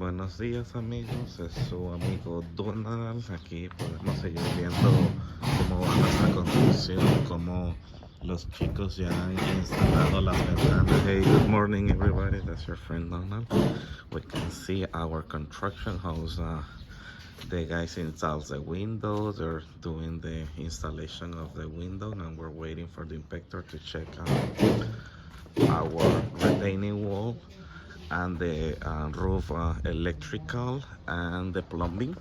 Buenos días amigos, es su amigo Donald. Aquí podemos seguir viendo cómo va nuestra construcción, cómo los chicos ya han instalado las ventanas. Hey, good morning everybody, that's your friend Donald. We can see our construction house. The guys install the windows, they're doing the installation of the window, and we're waiting for the inspector to check our retaining wall and the roof electrical and the plumbing.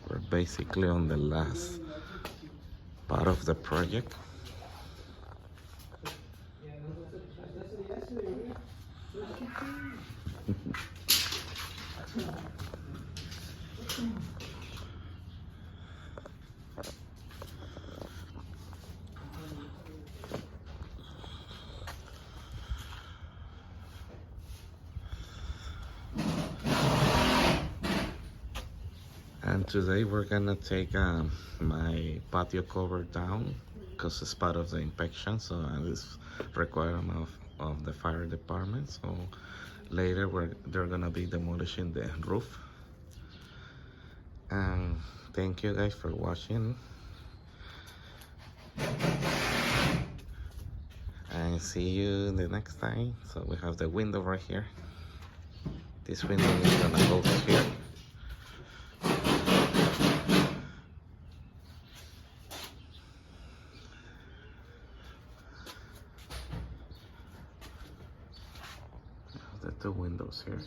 We're basically on the last part of the project. And today we're gonna take my patio cover down because it's part of the inspection, so it's requirement of the fire department. So later they're gonna be demolishing the roof. And thank you guys for watching, and see you the next time. So we have the window right here. This window is gonna go here. The two windows here.